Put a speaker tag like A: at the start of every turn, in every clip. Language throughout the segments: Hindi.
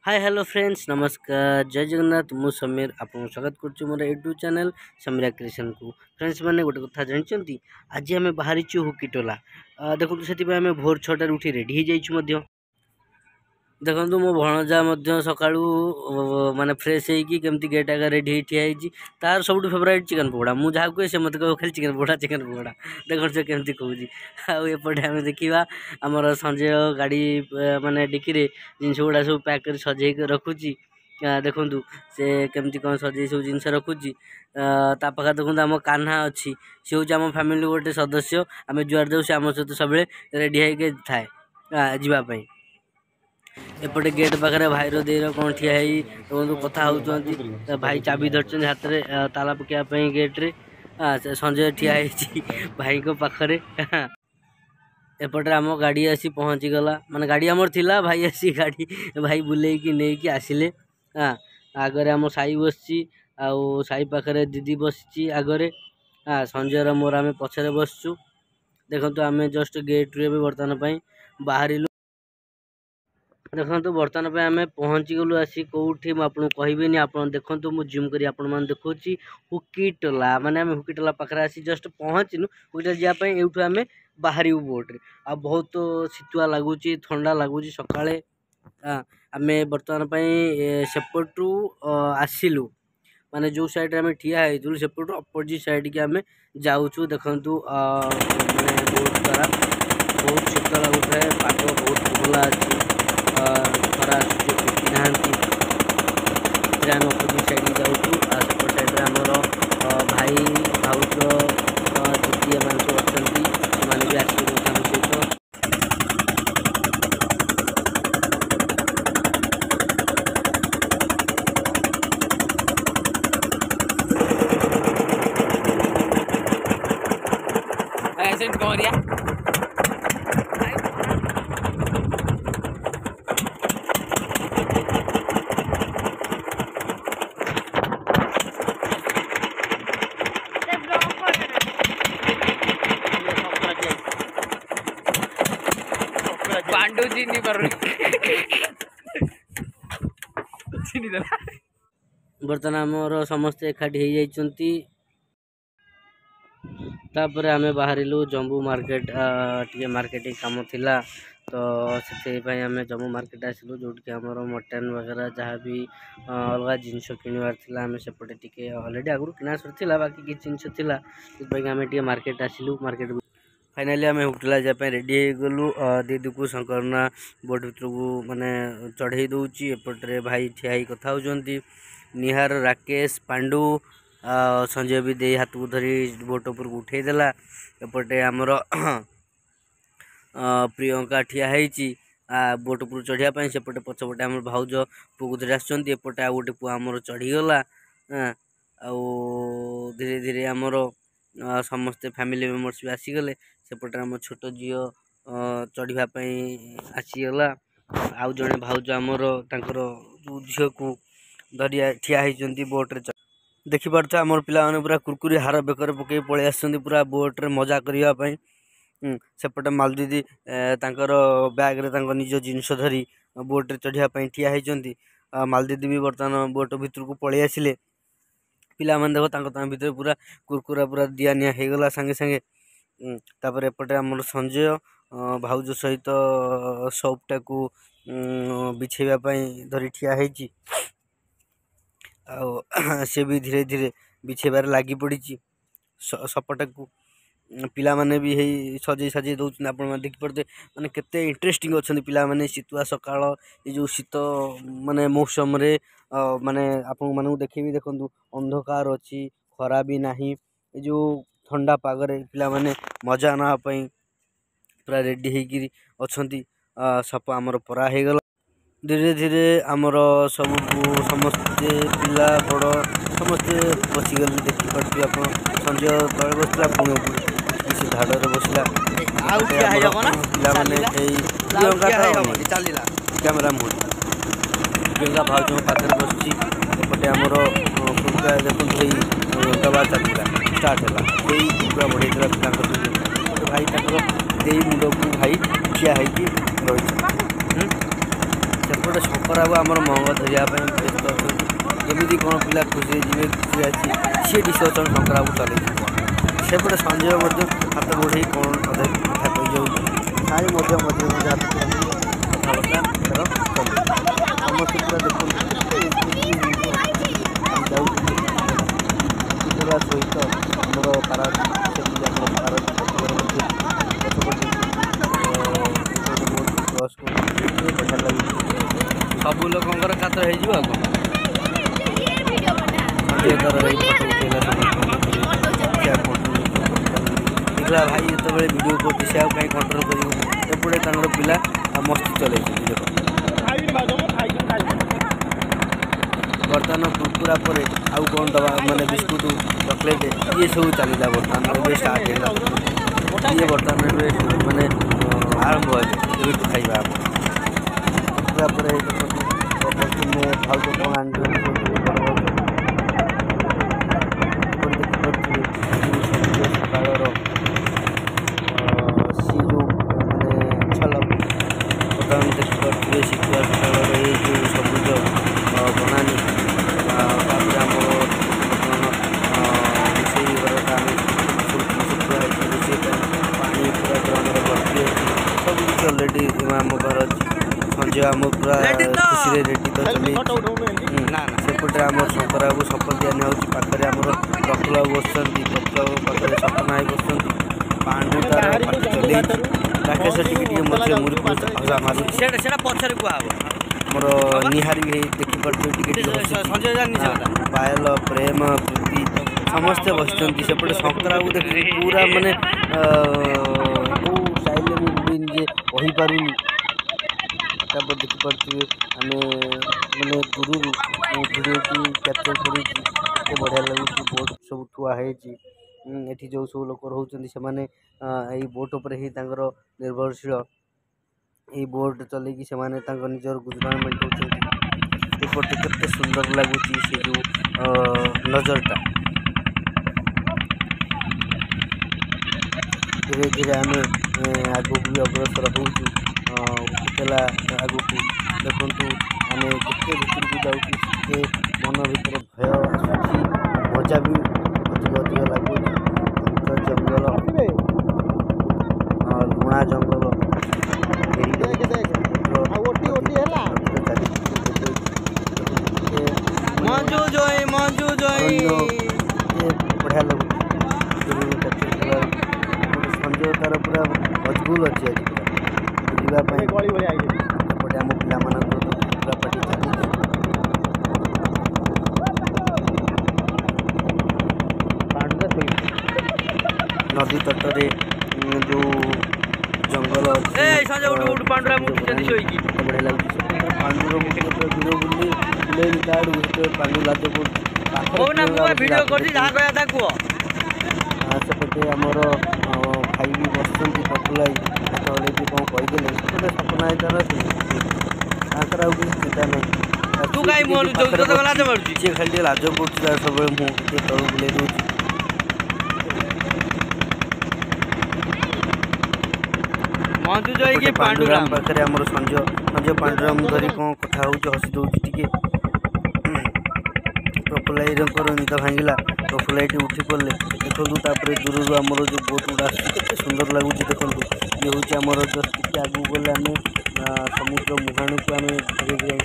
A: हाय हेलो फ्रेंड्स नमस्कार जय जगन्नाथ मु समीर आपको स्वागत करुछु मोर यूट्यूब चैनल समीरा क्रिएशन को। फ्रेंड्स मैंने गोटे कथा जानते आज आम बाहरी हुकीटोला देखो से आम भोर 6 उठी रेडी हो जाइए। देखो मो भणजा सकाळू माने फ्रेश होगी केमती गेट आगे रेडी ठिया तार सब फेवरेट चिकन पकोड़ा मुझे जहाँ कहे से मत कह खाली चिकन पकोड़ा देखो से केमती कहूँ। आउटे आम देखा आमर संजय गाड़ी माने डिक्की जिनस गुड़ा सब पैक कर सजे रखुची देखु से केमती कौन सजे सब जिन रखुची पाखे देखो आम कान्हा अच्छी सी हूँ आम फैमिली गोटे सदस्य आम जुआर जाऊ आम सहित सब रेडी होके थाए जावाई। एपटे गेट पाखे भाईर देर कौन ठिया कथा हो भाई चाबी धरते हाथ में ताला पकड़ा गेट्रे संजय ठिया भाई को पाखरे एपटे आम गाड़ी आसी पहुँची गला माने गाड़ी आमर थिला भाई आसी गाड़ी भाई बुले कि नहीं कि आसिले आगरे आम साई बसची आउ साई पाखे दीदी बसची आगरे संजय मोर आम पछरे बसचु। देखो आम जस्ट गेट्रे बर्तमान बाहर देखो बर्तमान पे आम पहुँची गलु आसी कौटी मुझे कहबी आप देखो मुझे जूम कर देखा हुकीटोला माने आम हुकीटोला पाखे आसी जस्ट पहुँचनु हुकीटोला जावाई यूँ आम बाहर बोट्रे आ बहुत शीतुआ लगुच ठंडा लगुच सकाଳେ आम बर्तमान सेपटू आसिलु माने जो साइड आम ठिया होइलु सेपटू अपोजिट साइड की आम जाऊँ। देखु माने बहुत द्वारा बहुत शीत लगुए पाग बहुत भला अच्छी खरा ना आम अपोजिट साइड जाऊँ सेपट साइड आमर भाई भाउज दीदी एम सब अच्छा मैंने भी आस
B: पांडु जी नहीं पर
A: बर्तमान आमर समस्ते एकाठी हो जाती तापर आम बाहर जम्बू मार्केट टे मार्केटिंग काम थिला तो से आम जम्बू मार्केट आसलु जो आमर मटन वगैरह जहाँ भी अलग जिनस किणवार आम सेपटे टे अलरेडी आगु किना सर बाकी किसी जिनस आम टे मार्केट आसलु मार्केट फाइनाली आम हुकीटोला जावाई रेडी हो गलु दीदी को शंकरना बोट भर को माने चढ़ई दौची एपटे भाई ठिया कथा होती निहार राकेश पांडु संजय भी दे हाथ को धरी बोट उपर को उठेदेला एपटे आमर प्रियंका ठिया बोट उपर चढ़ापी सेपटे पछपटे आम भाउज पु को धरी आसपटे आ गोटे पु आमर चढ़ीगला धीरे धीरे आमर समस्ते फैमिली मेम्बर्स भी आसीगले सेपटे आम छोट झील चढ़ापी आसीगला आउ जड़े भाउज आमर तांकर झील को धरी ठिया होती बोट्रे देखिपे आमर पिला पूरा कुरकुरी हार बेकर पकई पलि आस पूरा बोट्रे मजा करने सेपटे मालदीदी तांकर बैग रे निज जिनस धरी बोट्रे चढ़ापी ठिया होती मालदीदी भी बर्तमान बोट भितर को पलि आसिले पिला माने देखो भितर पूरा कुरकुरा पूरा दिया निया हो गला सांगे सांगे तापर एपटे आमर संजय भाउज सहित सपटा को बिछेवाई धरी ठिया होती से भी धीरे धीरे बिछेबार लगी पड़ी सपटा को पिला माने भी सजे सजे दौरान आप देखिपे माने केते इंटरेस्टिंग अच्छा पिला माने शीतुआ सकाळ ये जो शीत माने मौसम रे माने आपन मानू देखी देखु अंधकार अच्छी खरा भी नहीं ये जो ठंडा पागरे पिला माने मजा नापी पूरा रेडी होगी अच्छा सप आमर परा हो गला धीरे धीरे आमर सब समस्ते पिला बड़ समस्ते बसीगले देखिपे आप संजय तले बसला पुणी किसी धाड़े बसला कैमेरा मुझे प्रियंका भाउज पाखे बस एपटे आमर देखो दबा चलता स्टार्ट है पूरा बढ़ेगा पिला भाई दे मुंड को भाई ठिया रही सेपटे एपटे शंकर बाबू आमर महंगा धरिया व्यस्त अच्छा जमी कौन पिला खुशी जी खुशी अच्छी सी डिस्कसन शंकर बाबू चले सेपटे संजय हाथ बढ़े कौन अधे कथा कही जाऊँ साई मध्य कथाबार्ता समस्त पूरा देखते सहित आमर पारा बढ़िया लगे सब लोक कातर हो देखला भाई जो वीडियो कर कहीं कंट्रोल करपटे पिला मस्ती चले बर्तमान कुरकुरा पर आउ कौन दबा माने बिस्कुट चॉकलेट ये सब चलता बर्तमान स्टार्ट ये बर्तमान माने आरंभ है खाइबा कुरकुरा पर भाव कौन आन सकाल सी जो मैंने छल बर्तमान देखिए शीतुआ सकाल ये जो सबुज बनानी आम रोषेई घरटा रोषेई पानी पूरा ग्राउंड भर्ती सब कुछ अलरेडी आम घर अच्छी संजय आम पूरा खुशी रेडी तो चल ना सेपटे आम शंकर बाबू सफल दिया पाखे आम प्रफुल्ल बाबू बस प्रफुल्ल पाखे सपना भाई बस पांडु तार चल राकेश टी मुरी मारुछे पचर कह मोर निहारी देखिपे पायल प्रेम प्रीति समस्ते बसते सेपटे शंकर बाबू देख पूरा माने स्टाइल मुझे कहीपरि देखिपे आम मैंने दूर वीडियो की कैप्चर कर बढ़िया लगे बोट सब थुआई एठी जो सब लोक रोचे से बोट उपर ही निर्भरशील ये बोट चलैकी से निजर गुजरान मेटाऊँ एपटे केते सुंदर लगुच से जो नजरटा धीरे धीरे आम आगू भी अग्रसर होला आगू देखु आम जिते भितर को जाऊँ मन भर भय आसूसी मजा भी अधिक लगुच जंगल लुणा जंगल बढ़िया लगुच संजय तार पूरा मजबूत अच्छी आज बुझापे एपटे आम पिला पूरा पार्टी चली नदी तटरे जो जंगल बढ़िया लगे पांडुर बुले पांडु लाज सेपटे आमर भाई भी बस पपुलाई कौन कहीदे सेपटे सपना तार चिंता नहीं सी खाली लाज पड़ा सब मुझे तल बुले दूसरी पांडुराम पाखे आम संजय पांडुराम धरी कौन कथा हो हसी दौर टी प्रफुल्ल निद भांगला प्रफुल्ल उठी पड़े देखो दूर आमर जो बोट गुड़ा आते सुंदर लगुच देखो ये हूँ आमर जस्ट टी आगू गले आम समुद्र मुहाणी को आम धीरे धीरे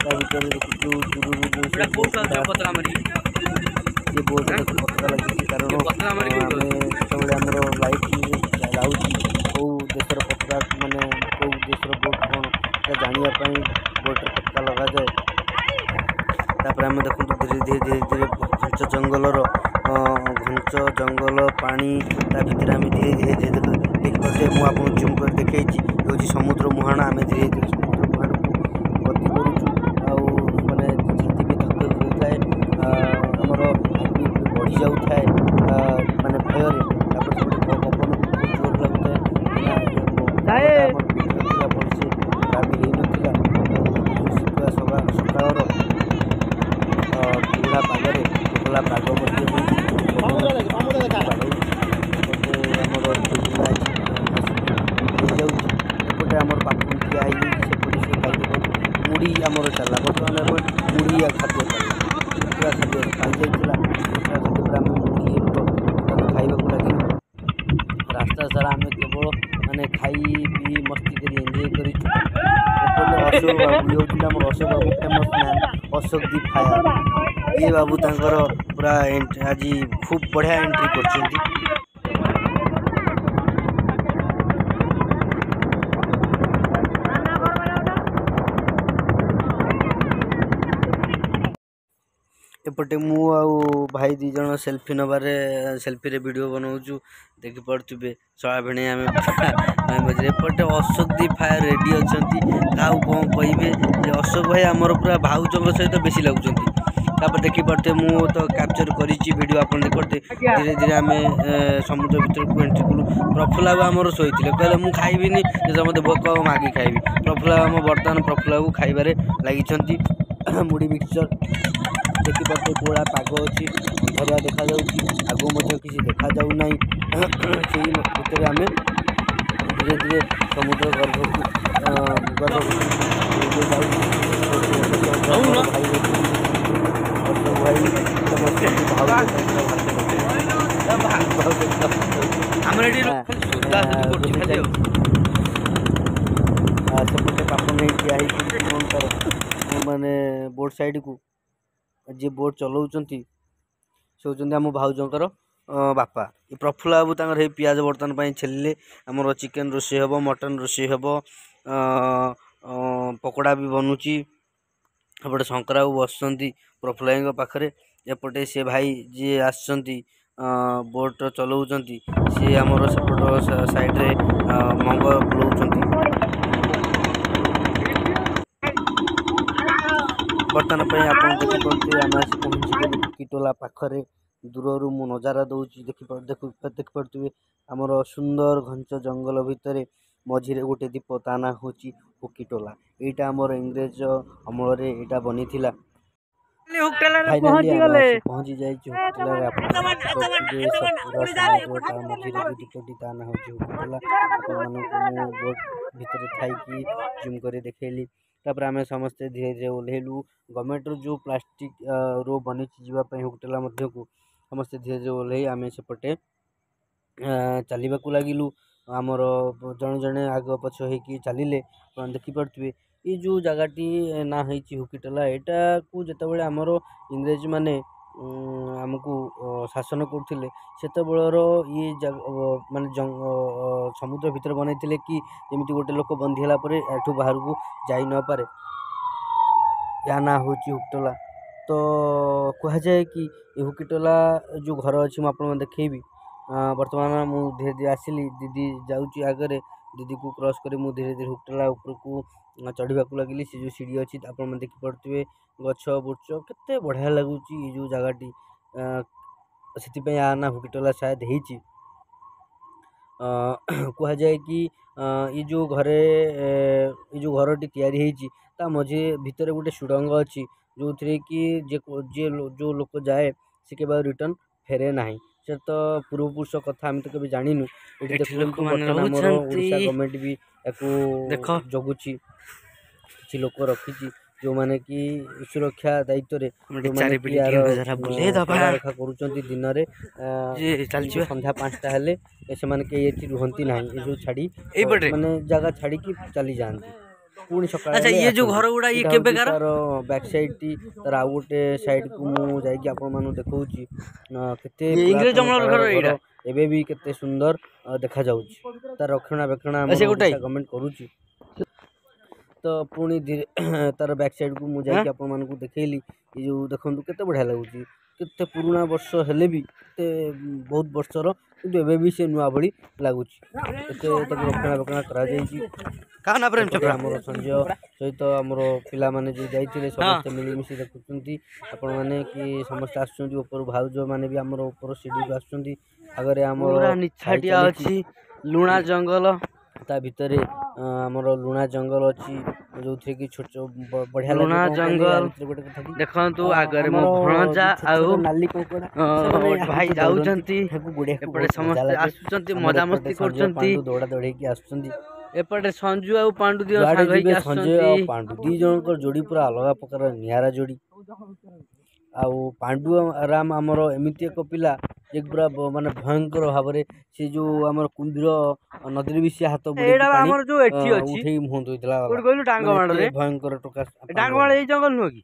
A: भर देखु दूर ये बोट पता लगे कारण जो आमर लाइट जाऊँ कौ देशर पता माने कौ देशर बोट कौन जानापी बोट्रे पता लग जाए आम देखो धीरे धीरे धीरे धीरे घंच जंगलर घंच जंगल पानी भर आम धीरे धीरे धीरे देखिए मुझे जूम कर देखी हूँ समुद्र मुहाण आम धीरे धीरे समुद्र मुहाण को गति करूँ माने छाती भी धक धक होता है आमर बढ़ी जाए माने भय पवन जोर लगता है भलसे दाबी हो नाला सकाल पुरा पागरे कोहला पाग एपटे आमर पाखु ठिया चलला बर्तमान मुढ़ी खाद्य चलला पूरा खाद्य काली जाइला पूरा खाद्य पर आम मुढ़ी खाइबा को लगे रास्ता सारा आम केवल माने खाई पी मस्ती करी एंजॉय करी अशोक बाबू ये आम अशोक बाबू फेमस मैन अशोक दी फायर ये बाबू तांकर पूरा आज खूब बढ़िया एंट्री करछंती एपटे मु आउ भाई दी जन सेल्फी नबारे सेल्फी रे वीडियो बनाऊचु देखि पड़थुबे सळा भेणे आमे मजे एपटे अशोक दी फायर रेडी अछंती काउ कोन कहिबे जे अशोक भाई हमर पूरा भाउजंग सहित बेसी लागुचंती तापर देखि पड़ते मु तो कैप्चर करिछि वीडियो आपन देखते धीरे धीरे आमे समुद्र भीतर को एंट्री करू प्रफुल्ला हमर सोइथिले कहले मु खाइबिनी जे मते भोक मागी खाइबी प्रफुल्ला हम वर्तमान प्रफुल्ला को खाइबारे लागिचंती मुड़ी मिक्सचर देखि पड़ते कोड़ा पाग अच्छी अंधरिया देखा जाउची आगो मध्य किसी देखा जाउ नाही सेही भितर आमे धीरे धीरे समुद्र गर्भ सेपटे पाप नहीं ठिया माने बोट साइड को जी बोट चलाउचंती से होचंती आम भाउजंकर बापा ये प्रफुल्ला बाबू तांकर हे पियाज बर्तन पई छेलिले हमर चिकन रोषे हबो मटन रोषे हबो पकोड़ा भी बनुची एपटे शंकर बाबू बसचंती प्रफुल्ला पाखरे एपटे से भाई जी आसचंती बोट चलाउचंती से हमर सेपट साइड रे मंग बुलाउचंती बर्तमान आप देखिए आम आसी पहुँची हुकीटोला पाखरे दूर मु नजारा दौची देखिपे आमर सुंदर घंच जंगल भितर मझिरे गोटे दीप ता ना हूँ हुकीटोला यहाँ आमर इंग्रेज अमल यहाँ बनी पहुँची जाए दीपटी ता ना हूँ हुकीटोला बोट भितर थी जूम कर देखली तापर आम समस्ते धीरे धीरे ओह्लैलु गवर्नमेंट जो प्लास्टिक रो बनी जावाई हुकीटोला को समस्ते धीरे धीरे ओह्लै आम सेपटे चलने को लगिलु आमर जड़े जड़े आग पछ होगी चलिले देखिपे ये जो जगहटी ना होती हुकीटोला यहाँ को जिते आमर इंग्रेज माने आमको शासन करते से ये माने समुद्र भीतर बनई कि जमी गोटे लोक बंधीला एठू बाहर को जाई न पारे या ना हूँ हुकीटोला तो कह जाए कि ये हुकीटोला जो घर अच्छी मुझे देखी बर्तमान मु धीरे धीरे आसिली दीदी जाऊँगी आगे दीदी को क्रॉस कर धीरे धीरे हुकीटोला ऊपर को चढ़ा को लगिली से जो सीढ़ी अच्छी आप देखिपे गछ बुर्च केते बढ़िया लगुच ये जो जगहटी से या ना हुकीटोला शायद होती कह जाए कि ये जो घरे ये जो घरटी तैयारी होती ता मझे भितर गोटे सुड़ंग अच्छी जो थी कि जो लोक जाए से के रिटर्न फेरे ना से तो पूर्वपुरुष कथा आम तो कभी जानिनु गवर्नमेंट भी या जगुची किसी लोक रखी जो माने कि सुरक्षा दायित्व रेखा करुँच दिन में संध्या 5टा हेले से ये रुहती ना ये छाड़ी माने जगह छाड़ी चली जाती पुणी सका ये जो घर गुड़ा ये तार बैक साइड टी तार आउ गोटे साइड को मु जाइए आपण मानु देखौची केते इंग्रेज अमल घर एटा एबे भी केते सुंदर देखा जाउची तार रक्षणाबेक्षण गवर्नमेंट करूची तो पुणी धीरे तार बैक साइड को मु जाइए आपण मानु देखैली ये जो देखंतु केते बढ़िया लागुची केते पुराना वर्ष हेले भी बहुत वर्षर किंतु एबे भी से नुआ भली लागुची केते रक्षणाबेक्षण करा जाइची काना प्रेम चक्र हमर संजय सहित हमर पिला माने जो जाइतिले समस्त मिली मिसी देखुचंती आपण माने कि समस्त आछुंती ऊपर भाउजो माने भी हमर ऊपर सीढ़ी आछुंती अगर हमर निछाटिया अछि लुणा जंगल ता भितरे हमर लुणा जंगल अछि जो थे कि छोट बढ़िया लुणा जंगल देखंतु आगर मो भणजा आउ नाली कोकड़ा भाई जाउचंती एपटे समस्त आछुचंती मजा मस्ती करचंती दौड़ा दौड़ी की आछुचंती एपटे संजू आ पांडु दियो
B: जुआड़े
A: सांग
B: जीवे
A: होई
B: संजय और पांडु दी जनकर जोड़ी पूरा अलग प्रकार नियारा जोड़ी आउ पांडु राम आमर एमती एक पिला एक पूरा माने भयंकर भाव से जो आमर कुंभीर नदी भी सी हाथ बुड़े पानी उठे मुह धोईला भयंकर टोका
A: डांगवाल ए जंगल नुह कि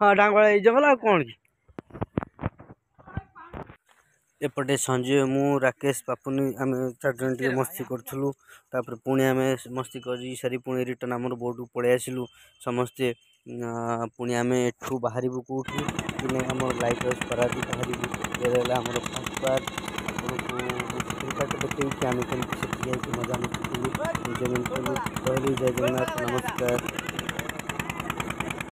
A: हाँ डांगवाल ए जंगल आ कौन कि एपटे संजय मु राकेश पापुनी आम चार जन टे मस्ती करूँ पुणी आम मस्ती कर सारी पुणी रिटर्न आम बोर्ड पलि आसलु समस्ते पुणी आम एठू बाहर कौटू कि आम लाइट हाउस पारादीप बाहर आम फर्स्ट पार्ट आपको देखिए आम कमी मजा मस्ती कलु जय जगन्नाथ नमस्कार।